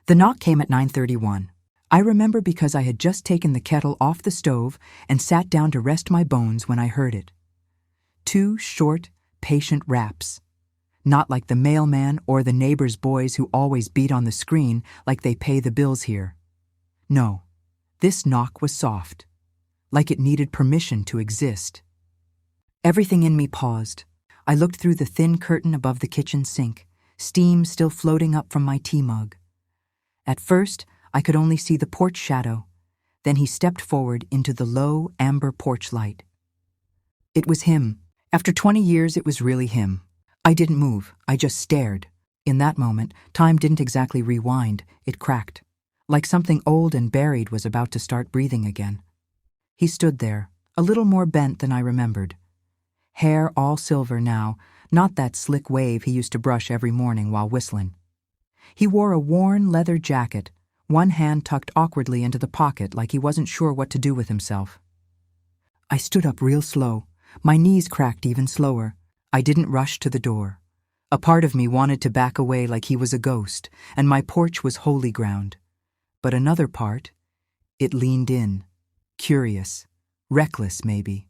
The knock came at 9:31. I remember because I had just taken the kettle off the stove and sat down to rest my bones when I heard it. 2 short, patient raps. Not like the mailman or the neighbor's boys who always beat on the screen like they pay the bills here. No, this knock was soft, like it needed permission to exist. Everything in me paused. I looked through the thin curtain above the kitchen sink, steam still floating up from my tea mug. At first, I could only see the porch shadow. Then he stepped forward into the low, amber porch light. It was him. After 20 years, it was really him. I didn't move, I just stared. In that moment, time didn't exactly rewind, it cracked. Like something old and buried was about to start breathing again. He stood there, a little more bent than I remembered. Hair all silver now, not that slick wave he used to brush every morning while whistling. He wore a worn leather jacket, one hand tucked awkwardly into the pocket like he wasn't sure what to do with himself. I stood up real slow. My knees cracked even slower. I didn't rush to the door. A part of me wanted to back away like he was a ghost, and my porch was holy ground. But another part, it leaned in, curious, reckless maybe.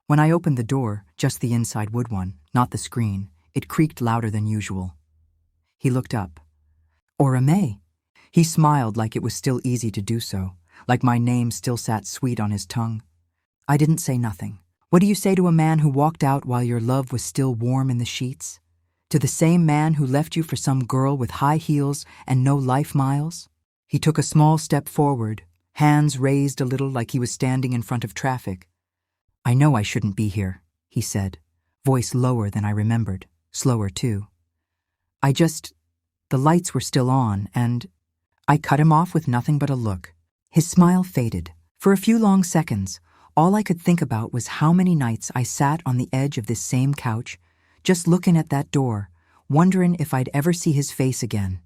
When I opened the door, just the inside wood one, not the screen, it creaked louder than usual. He looked up. Ora Mae. He smiled like it was still easy to do so, like my name still sat sweet on his tongue. I didn't say nothing. What do you say to a man who walked out while your love was still warm in the sheets? To the same man who left you for some girl with high heels and no life miles? He took a small step forward, hands raised a little like he was standing in front of traffic. I know I shouldn't be here, he said, voice lower than I remembered, slower too. The lights were still on, and I cut him off with nothing but a look. His smile faded. For a few long seconds, all I could think about was how many nights I sat on the edge of this same couch, just looking at that door, wondering if I'd ever see his face again.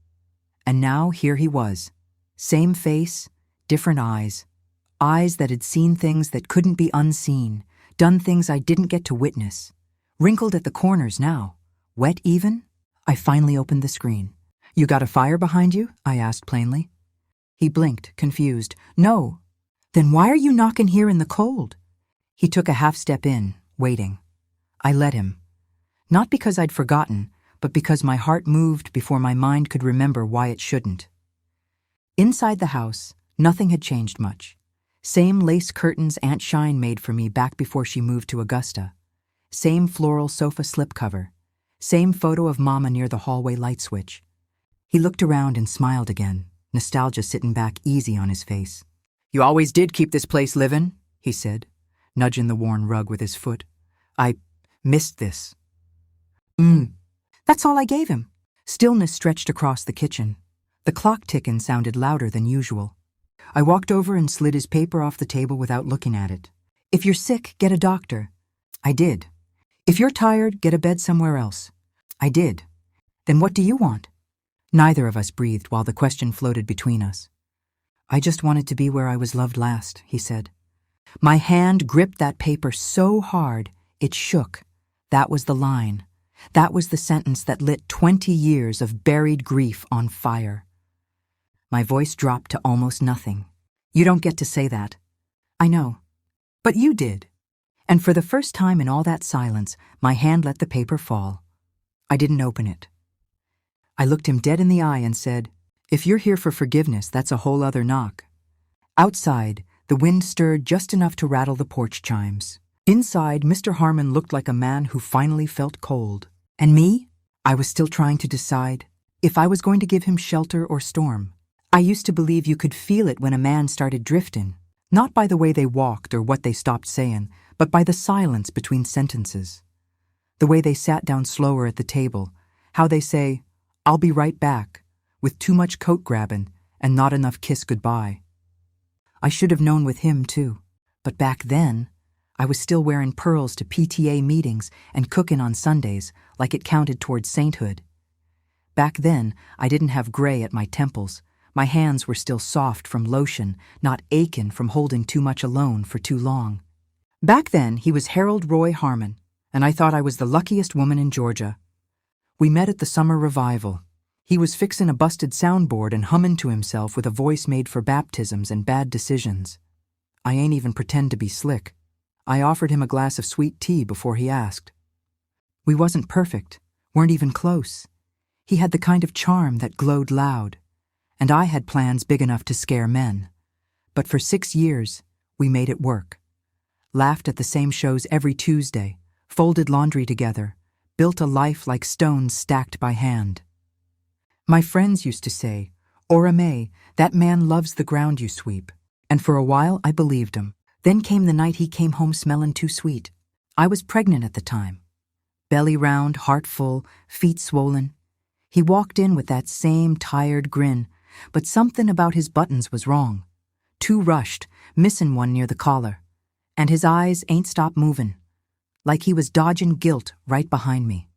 And now here he was. Same face, different eyes. Eyes that had seen things that couldn't be unseen, done things I didn't get to witness. Wrinkled at the corners now. Wet even? I finally opened the screen. You got a fire behind you? I asked plainly. He blinked, confused. No. Then why are you knocking here in the cold? He took a half step in, waiting. I let him. Not because I'd forgotten, but because my heart moved before my mind could remember why it shouldn't. Inside the house, nothing had changed much. Same lace curtains Aunt Shine made for me back before she moved to Augusta. Same floral sofa slipcover. Same photo of Mama near the hallway light switch. He looked around and smiled again, nostalgia sitting back easy on his face. You always did keep this place livin', he said, nudging the worn rug with his foot. I missed this. That's all I gave him. Stillness stretched across the kitchen. The clock ticking sounded louder than usual. I walked over and slid his paper off the table without looking at it. If you're sick, get a doctor. I did. If you're tired, get a bed somewhere else. I did. Then what do you want? Neither of us breathed while the question floated between us. I just wanted to be where I was loved last, he said. My hand gripped that paper so hard, it shook. That was the line. That was the sentence that lit 20 years of buried grief on fire. My voice dropped to almost nothing. You don't get to say that. I know. But you did. And for the first time in all that silence, my hand let the paper fall. I didn't open it. I looked him dead in the eye and said, If you're here for forgiveness, that's a whole other knock. Outside, the wind stirred just enough to rattle the porch chimes. Inside, Mr. Harmon looked like a man who finally felt cold. And me? I was still trying to decide if I was going to give him shelter or storm. I used to believe you could feel it when a man started drifting, not by the way they walked or what they stopped saying, but by the silence between sentences. The way they sat down slower at the table, how they say, I'll be right back, with too much coat grabbing and not enough kiss goodbye. I should have known with him, too. But back then, I was still wearing pearls to PTA meetings and cooking on Sundays like it counted towards sainthood. Back then, I didn't have gray at my temples. My hands were still soft from lotion, not aching from holding too much alone for too long. Back then, he was Harold Roy Harmon, and I thought I was the luckiest woman in Georgia. We met at the summer revival. He was fixin' a busted soundboard and hummin' to himself with a voice made for baptisms and bad decisions. I ain't even pretend to be slick. I offered him a glass of sweet tea before he asked. We wasn't perfect, weren't even close. He had the kind of charm that glowed loud, and I had plans big enough to scare men. But for 6 years, we made it work. Laughed at the same shows every Tuesday, folded laundry together, built a life like stones stacked by hand. My friends used to say, "Ora Mae, that man loves the ground you sweep." And for a while I believed him. Then came the night he came home smellin' too sweet. I was pregnant at the time. Belly round, heart full, feet swollen. He walked in with that same tired grin, but something about his buttons was wrong. Too rushed, missin' one near the collar. And his eyes ain't stopped movin', like he was dodgin' guilt right behind me.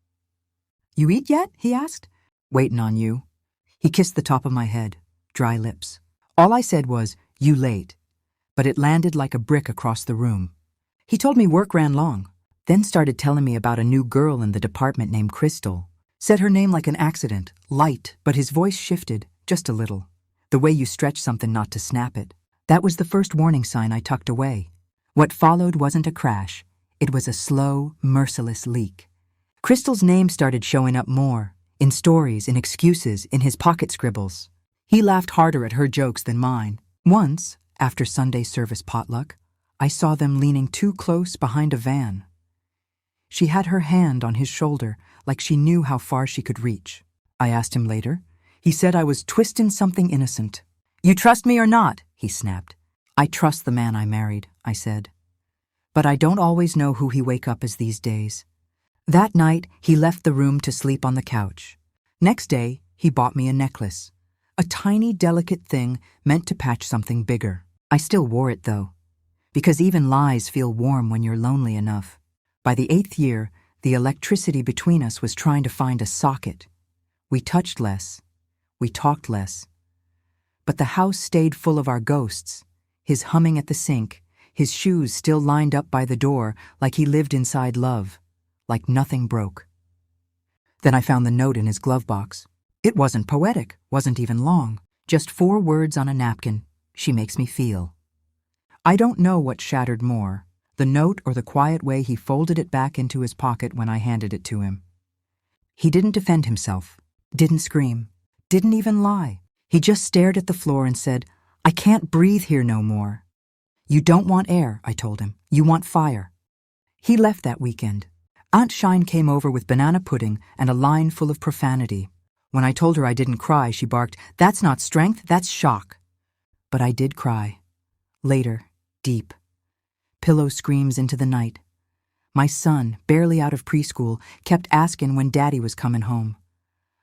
"You eat yet?" he asked. "Waitin' on you." He kissed the top of my head, dry lips. All I said was, "You late," but it landed like a brick across the room. He told me work ran long, then started telling me about a new girl in the department named Crystal. Said her name like an accident, light, but his voice shifted, just a little. The way you stretch something not to snap it. That was the first warning sign I tucked away. What followed wasn't a crash. It was a slow, merciless leak. Crystal's name started showing up more, in stories, in excuses, in his pocket scribbles. He laughed harder at her jokes than mine. Once, after Sunday service potluck, I saw them leaning too close behind a van. She had her hand on his shoulder, like she knew how far she could reach. I asked him later. He said I was twisting something innocent. "You trust me or not?" he snapped. "I trust the man I married," I said. But I don't always know who he wake up as these days. That night, he left the room to sleep on the couch. Next day, he bought me a necklace. A tiny, delicate thing meant to patch something bigger. I still wore it, though, because even lies feel warm when you're lonely enough. By the 8th year, the electricity between us was trying to find a socket. We touched less. We talked less. But the house stayed full of our ghosts, his humming at the sink, his shoes still lined up by the door like he lived inside love, like nothing broke. Then I found the note in his glove box. It wasn't poetic, wasn't even long, just 4 words on a napkin. "She makes me feel." I don't know what shattered more, the note or the quiet way he folded it back into his pocket when I handed it to him. He didn't defend himself, didn't scream, didn't even lie. He just stared at the floor and said, "I can't breathe here no more." "You don't want air," I told him. "You want fire." He left that weekend. Aunt Shine came over with banana pudding and a line full of profanity. When I told her I didn't cry, she barked, "That's not strength, that's shock." But I did cry. Later, deep. Pillow screams into the night. My son, barely out of preschool, kept asking when Daddy was coming home.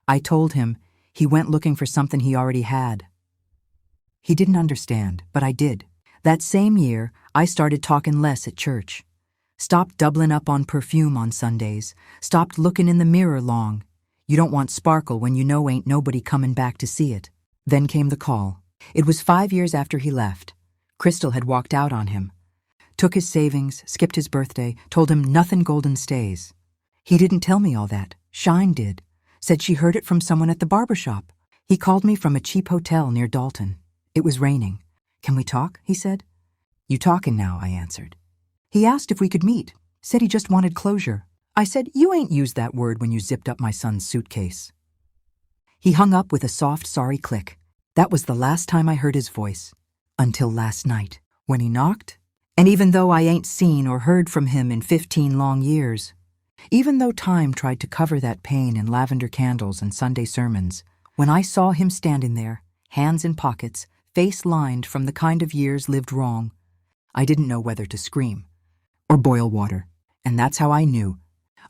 I told him he went looking for something he already had. He didn't understand, but I did. That same year, I started talking less at church. Stopped doubling up on perfume on Sundays. Stopped looking in the mirror long. You don't want sparkle when you know ain't nobody coming back to see it. Then came the call. It was 5 years after he left. Crystal had walked out on him. Took his savings, skipped his birthday, told him nothing golden stays. He didn't tell me all that. Shine did. Said she heard it from someone at the barber shop. He called me from a cheap hotel near Dalton. It was raining. "Can we talk?" he said. "You talking now," I answered. He asked if we could meet. Said he just wanted closure. I said, "You ain't used that word when you zipped up my son's suitcase." He hung up with a soft, sorry click. That was the last time I heard his voice. Until last night, when he knocked. And even though I ain't seen or heard from him in 15 long years, even though time tried to cover that pain in lavender candles and Sunday sermons, when I saw him standing there, hands in pockets, face lined from the kind of years lived wrong, I didn't know whether to scream or boil water. And that's how I knew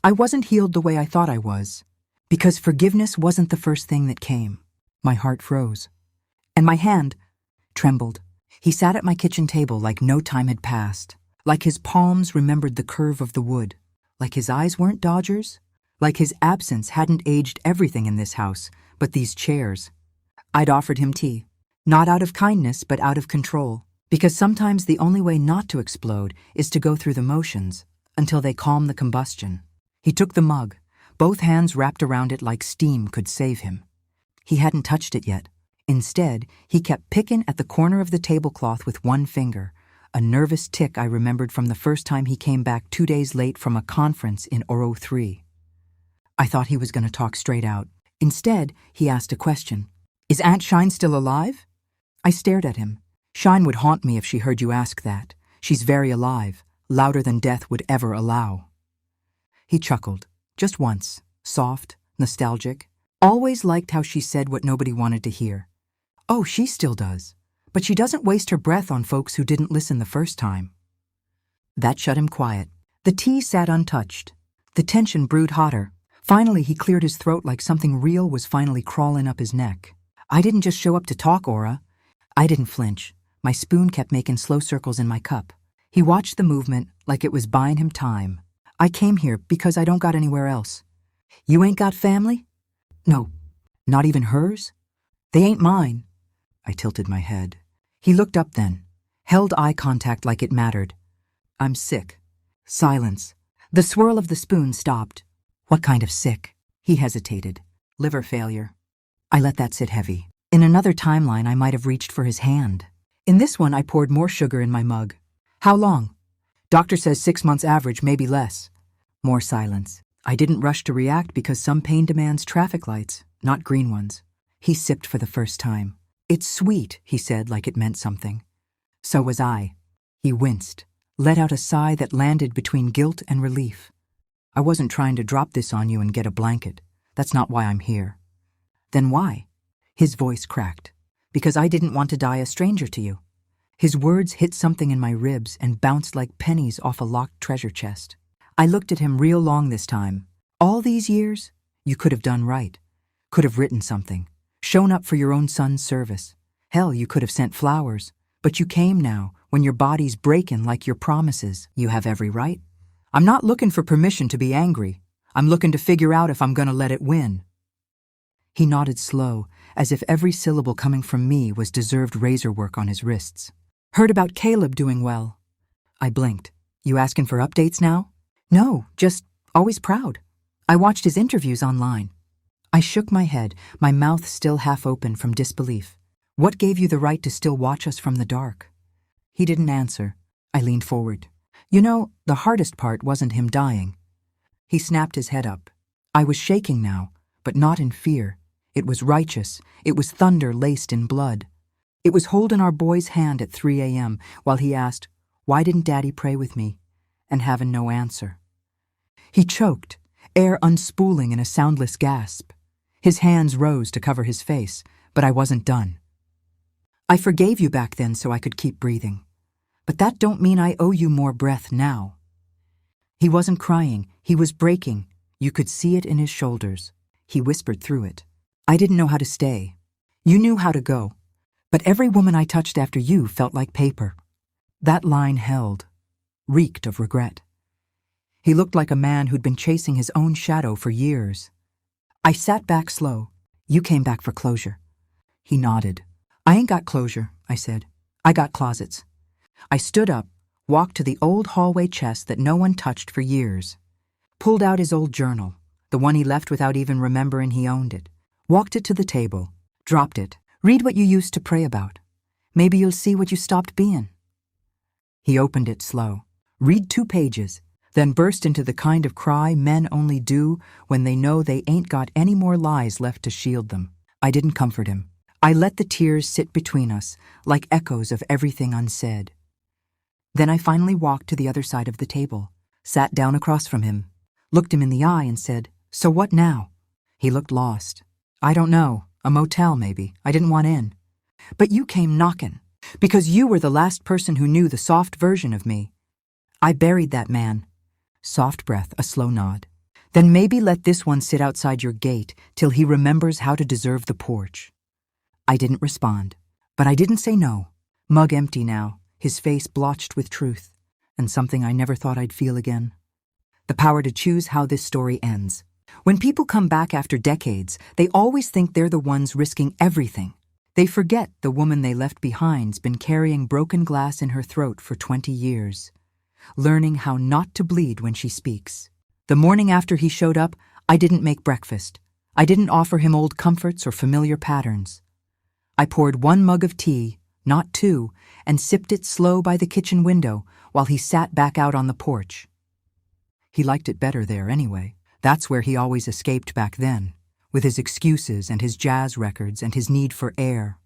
I wasn't healed the way I thought I was, because forgiveness wasn't the first thing that came. My heart froze, and my hand trembled. He sat at my kitchen table like no time had passed, like his palms remembered the curve of the wood, like his eyes weren't Dodgers, like his absence hadn't aged everything in this house, but these chairs. I'd offered him tea, not out of kindness, but out of control, because sometimes the only way not to explode is to go through the motions until they calm the combustion. He took the mug, both hands wrapped around it like steam could save him. He hadn't touched it yet. Instead, he kept picking at the corner of the tablecloth with one finger, a nervous tick I remembered from the first time he came back 2 days late from a conference in Oro 3. I thought he was going to talk straight out. Instead, he asked a question. Is Aunt Shine still alive? I stared at him. Shine would haunt me if she heard you ask that. She's very alive, louder than death would ever allow. He chuckled, just once, soft, nostalgic. Always liked how she said what nobody wanted to hear. Oh, she still does. But she doesn't waste her breath on folks who didn't listen the first time. That shut him quiet. The tea sat untouched. The tension brewed hotter. Finally, he cleared his throat like something real was finally crawling up his neck. I didn't just show up to talk, Ora. I didn't flinch. My spoon kept making slow circles in my cup. He watched the movement like it was buying him time. I came here because I don't got anywhere else. You ain't got family? No. Not even hers? They ain't mine. I tilted my head. He looked up then, held eye contact like it mattered. I'm sick. Silence. The swirl of the spoon stopped. What kind of sick? He hesitated. Liver failure. I let that sit heavy. In another timeline, I might have reached for his hand. In this one, I poured more sugar in my mug. How long? Doctor says 6 months average, maybe less. More silence. I didn't rush to react because some pain demands traffic lights, not green ones. He sipped for the first time. It's sweet, he said like it meant something. So was I. He winced, let out a sigh that landed between guilt and relief. I wasn't trying to drop this on you and get a blanket. That's not why I'm here. Then why? His voice cracked. Because I didn't want to die a stranger to you. His words hit something in my ribs and bounced like pennies off a locked treasure chest. I looked at him real long this time. All these years, you could have done right. Could have written something. Shown up for your own son's service. Hell, you could have sent flowers. But you came now, when your body's breaking like your promises. You have every right. I'm not looking for permission to be angry. I'm looking to figure out if I'm gonna let it win. He nodded slow, as if every syllable coming from me was deserved razor work on his wrists. Heard about Caleb doing well. I blinked. You asking for updates now? No, just always proud. I watched his interviews online. I shook my head, my mouth still half open from disbelief. What gave you the right to still watch us from the dark? He didn't answer. I leaned forward. You know, the hardest part wasn't him dying. He snapped his head up. I was shaking now, but not in fear. It was righteous. It was thunder laced in blood. It was holding our boy's hand at 3 a.m. while he asked, why didn't Daddy pray with me? And having no answer. He choked, air unspooling in a soundless gasp. His hands rose to cover his face, but I wasn't done. I forgave you back then so I could keep breathing. But that don't mean I owe you more breath now. He wasn't crying. He was breaking. You could see it in his shoulders. He whispered through it. I didn't know how to stay. You knew how to go. But every woman I touched after you felt like paper. That line held, reeked of regret. He looked like a man who'd been chasing his own shadow for years. I sat back slow. You came back for closure. He nodded. I ain't got closure, I said. I got closets. I stood up, walked to the old hallway chest that no one touched for years. Pulled out his old journal, the one he left without even remembering he owned it. Walked it to the table, dropped it. Read what you used to pray about. Maybe you'll see what you stopped being. He opened it slow. Read 2 pages, then burst into the kind of cry men only do when they know they ain't got any more lies left to shield them. I didn't comfort him. I let the tears sit between us, like echoes of everything unsaid. Then I finally walked to the other side of the table, sat down across from him, looked him in the eye and said, so what now? He looked lost. I don't know. A motel, maybe. I didn't want in. But you came knocking, because you were the last person who knew the soft version of me. I buried that man. Soft breath, a slow nod. Then maybe let this one sit outside your gate till he remembers how to deserve the porch. I didn't respond, but I didn't say no. Mug empty now, his face blotched with truth, and something I never thought I'd feel again. The power to choose how this story ends. When people come back after decades, they always think they're the ones risking everything. They forget the woman they left behind's been carrying broken glass in her throat for 20 years, learning how not to bleed when she speaks. The morning after he showed up, I didn't make breakfast. I didn't offer him old comforts or familiar patterns. I poured 1 mug of tea, not 2, and sipped it slow by the kitchen window while he sat back out on the porch. He liked it better there anyway. That's where he always escaped back then, with his excuses and his jazz records and his need for air.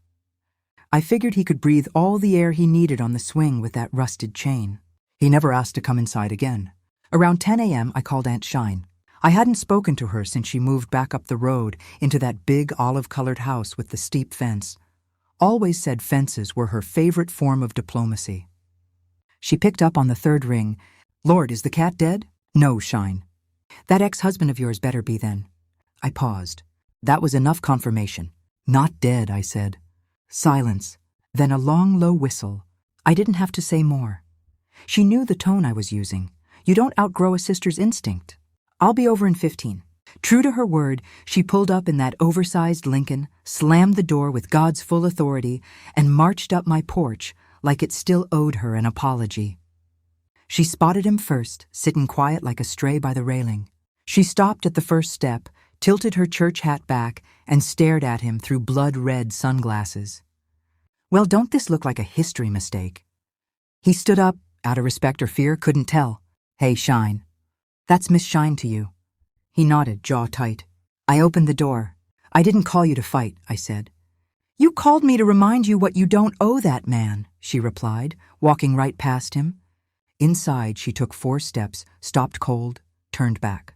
I figured he could breathe all the air he needed on the swing with that rusted chain. He never asked to come inside again. Around 10 a.m., I called Aunt Shine. I hadn't spoken to her since she moved back up the road into that big olive-colored house with the steep fence. Always said fences were her favorite form of diplomacy. She picked up on the 3rd ring. "Lord, is the cat dead?" "No, Shine." "That ex-husband of yours better be then." I paused. That was enough confirmation. "Not dead," I said. Silence, then a long, low whistle. I didn't have to say more. She knew the tone I was using. You don't outgrow a sister's instinct. "I'll be over in 15. True to her word, she pulled up in that oversized Lincoln, slammed the door with God's full authority, and marched up my porch like it still owed her an apology. She spotted him first, sitting quiet like a stray by the railing. She stopped at the first step, tilted her church hat back, and stared at him through blood-red sunglasses. "Well, don't this look like a history mistake?" He stood up, out of respect or fear, couldn't tell. "Hey, Shine. That's Miss Shine to you." He nodded, jaw tight. I opened the door. "I didn't call you to fight," I said. "You called me to remind you what you don't owe that man," she replied, walking right past him. Inside, she took 4 steps, stopped cold, turned back.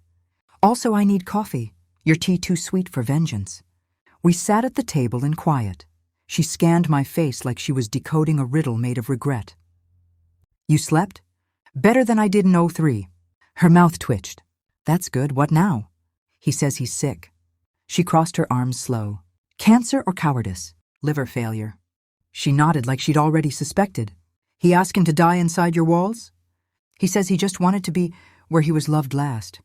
"Also, I need coffee. Your tea too sweet for vengeance." We sat at the table in quiet. She scanned my face like she was decoding a riddle made of regret. "You slept?" "Better than I did in 03. Her mouth twitched. "That's good. What now?" "He says he's sick." She crossed her arms slow. "Cancer or cowardice?" "Liver failure." She nodded like she'd already suspected. "He asking to die inside your walls?" "He says he just wanted to be where he was loved last."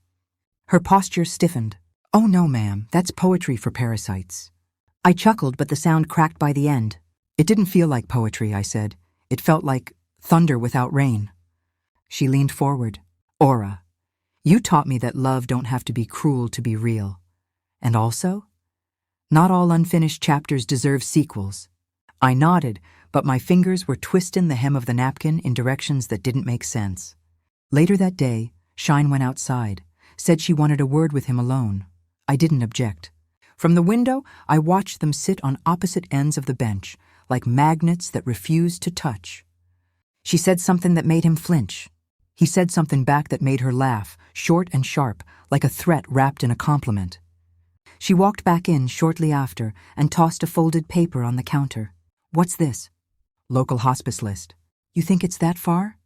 Her posture stiffened. "Oh no, ma'am, that's poetry for parasites." I chuckled, but the sound cracked by the end. "It didn't feel like poetry," I said. "It felt like thunder without rain." She leaned forward. "Ora, you taught me that love don't have to be cruel to be real. And also, not all unfinished chapters deserve sequels." I nodded, but my fingers were twisting the hem of the napkin in directions that didn't make sense. Later that day, Shine went outside, said she wanted a word with him alone. I didn't object. From the window, I watched them sit on opposite ends of the bench, like magnets that refused to touch. She said something that made him flinch. He said something back that made her laugh, short and sharp, like a threat wrapped in a compliment. She walked back in shortly after and tossed a folded paper on the counter. "What's this?" "Local hospice list." "You think it's that far?"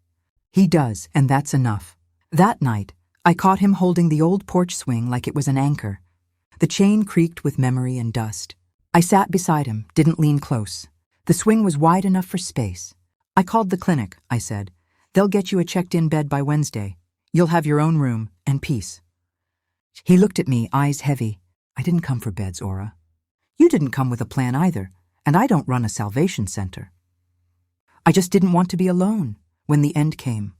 He does, and that's enough. That night, I caught him holding the old porch swing like it was an anchor. The chain creaked with memory and dust. I sat beside him, didn't lean close. The swing was wide enough for space. "I called the clinic," I said. "They'll get you a checked-in bed by Wednesday. You'll have your own room and peace." He looked at me, eyes heavy. "I didn't come for beds, Ora. You didn't come with a plan either, and I don't run a salvation center. I just didn't want to be alone when the end came.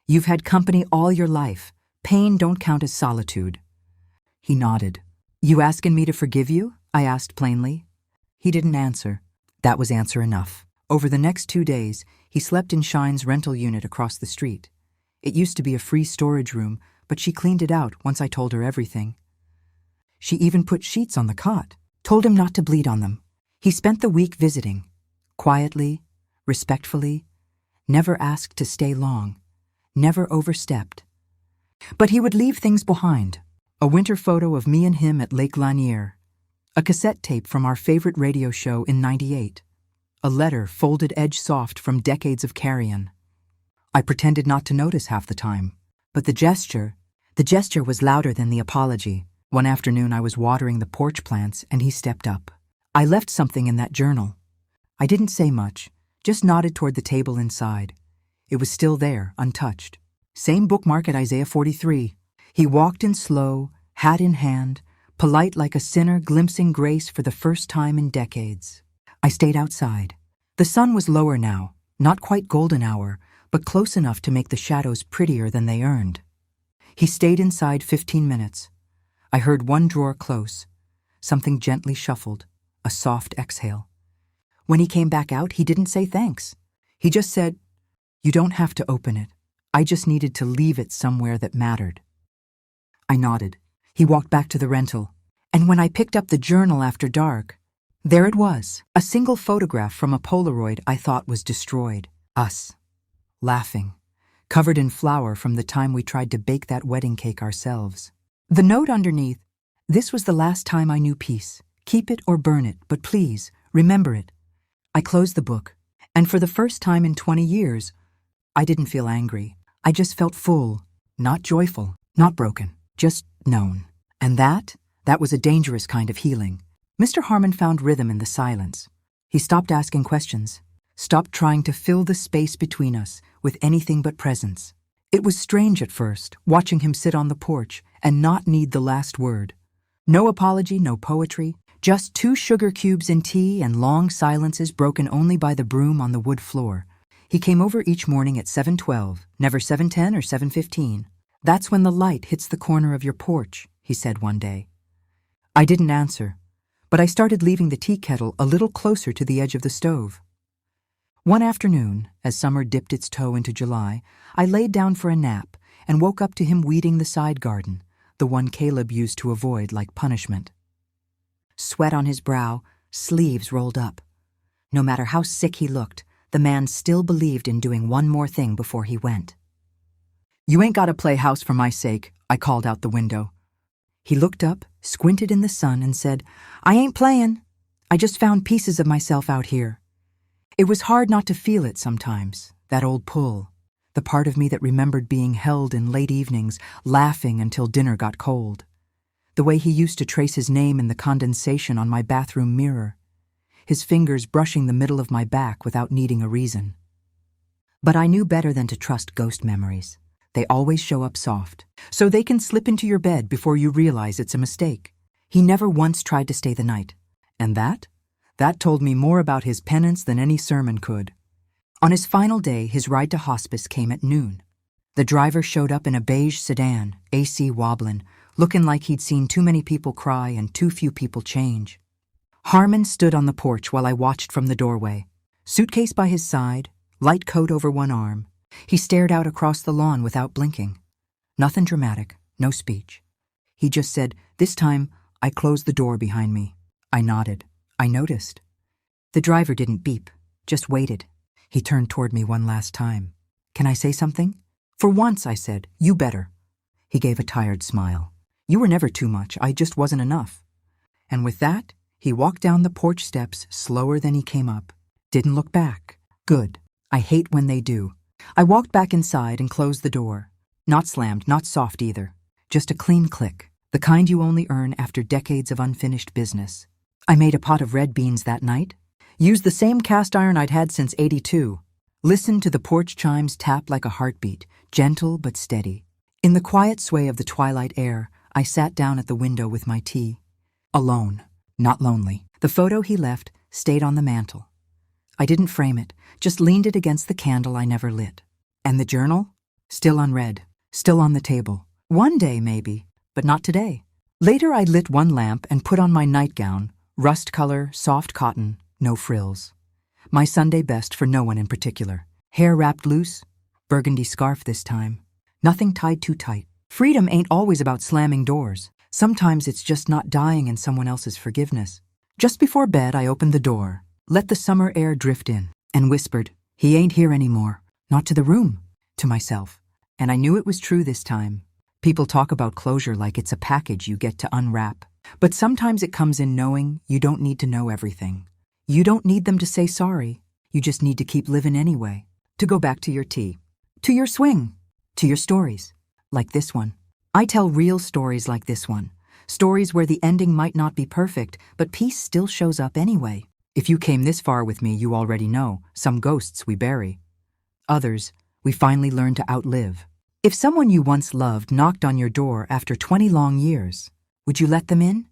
You've had company all your life. Pain don't count as solitude." He nodded. "You asking me to forgive you?" I asked plainly. He didn't answer. That was answer enough. Over the next 2 days, he slept in Shine's rental unit across the street. It used to be a free storage room, but she cleaned it out once I told her everything. She even put sheets on the cot, told him not to bleed on them. He spent the week visiting, quietly, respectfully, never asked to stay long, never overstepped. But he would leave things behind. A winter photo of me and him at Lake Lanier, a cassette tape from our favorite radio show in '98, a letter folded edge soft from decades of carrion. I pretended not to notice half the time, but the gesture was louder than the apology. One afternoon I was watering the porch plants and he stepped up. I left something in that journal. I didn't say much, just nodded toward the table inside. It was still there, untouched. Same bookmark at Isaiah 43. He walked in slow, hat in hand, polite like a sinner glimpsing grace for the first time in decades. I stayed outside. The sun was lower now, not quite golden hour, but close enough to make the shadows prettier than they earned. He stayed inside 15 minutes. I heard one drawer close, Something gently shuffled, a soft exhale. When he came back out, he didn't say thanks. He just said, "You don't have to open it. I just needed to leave it somewhere that mattered." I nodded. He walked back to the rental, and when I picked up the journal after dark, there it was, a single photograph from a Polaroid I thought was destroyed. Us, laughing, covered in flour from the time we tried to bake that wedding cake ourselves. The note underneath, "This was the last time I knew peace. Keep it or burn it, but please, remember it." I closed the book, and for the first time in 20 years, I didn't feel angry. I just felt full, not joyful, not broken, just known. And that was a dangerous kind of healing. Mr. Harmon found rhythm in the silence. He stopped asking questions, stopped trying to fill the space between us with anything but presence. It was strange at first, watching him sit on the porch and not need the last word. No apology, no poetry, just 2 sugar cubes in tea and long silences broken only by the broom on the wood floor. He came over each morning at 7:12, never 7:10 or 7:15. "That's when the light hits the corner of your porch," he said one day. I didn't answer, but I started leaving the tea kettle a little closer to the edge of the stove. One afternoon, as summer dipped its toe into July, I laid down for a nap and woke up to him weeding the side garden, the one Caleb used to avoid like punishment. Sweat on his brow, sleeves rolled up. No matter how sick he looked, the man still believed in doing one more thing before he went. "You ain't gotta play house for my sake," I called out the window. He looked up, squinted in the sun, and said, "I ain't playin'. I just found pieces of myself out here." It was hard not to feel it sometimes, that old pull, the part of me that remembered being held in late evenings, laughing until dinner got cold. The way he used to trace his name in the condensation on my bathroom mirror, his fingers brushing the middle of my back without needing a reason. But I knew better than to trust ghost memories. They always show up soft, so they can slip into your bed before you realize it's a mistake. He never once tried to stay the night, and that told me more about his penance than any sermon could. On his final day, his ride to hospice came at noon. The driver showed up in a beige sedan, AC wobblin', looking like he'd seen too many people cry and too few people change. Harmon stood on the porch while I watched from the doorway, suitcase by his side, light coat over one arm. He stared out across the lawn without blinking. Nothing dramatic, no speech. He just said, "This time, I closed the door behind me." I nodded. I noticed. The driver didn't beep, just waited. He turned toward me one last time. "Can I say something?" "For once," I said. "You better." He gave a tired smile. "You were never too much, I just wasn't enough." And with that, he walked down the porch steps slower than he came up. Didn't look back. Good. I hate when they do. I walked back inside and closed the door. Not slammed, not soft either. Just a clean click, the kind you only earn after decades of unfinished business. I made a pot of red beans that night. Used the same cast iron I'd had since '82. Listened to the porch chimes tap like a heartbeat, gentle but steady. In the quiet sway of the twilight air, I sat down at the window with my tea. Alone, not lonely. The photo he left stayed on the mantel. I didn't frame it, just leaned it against the candle I never lit. And the journal? Still unread, still on the table. One day, maybe, but not today. Later I lit one lamp and put on my nightgown, rust color, soft cotton, no frills. My Sunday best for no one in particular. Hair wrapped loose, burgundy scarf this time. Nothing tied too tight. Freedom ain't always about slamming doors. Sometimes it's just not dying in someone else's forgiveness. Just before bed, I opened the door, let the summer air drift in, and whispered, "He ain't here anymore." Not to the room, to myself. And I knew it was true this time. People talk about closure like it's a package you get to unwrap. But sometimes it comes in knowing you don't need to know everything. You don't need them to say sorry. You just need to keep living anyway. To go back to your tea. To your swing. To your stories. Like this one. I tell real stories like this one. Stories where the ending might not be perfect, but peace still shows up anyway. If you came this far with me, you already know. Some ghosts we bury. Others, we finally learn to outlive. If someone you once loved knocked on your door after 20 long years, would you let them in?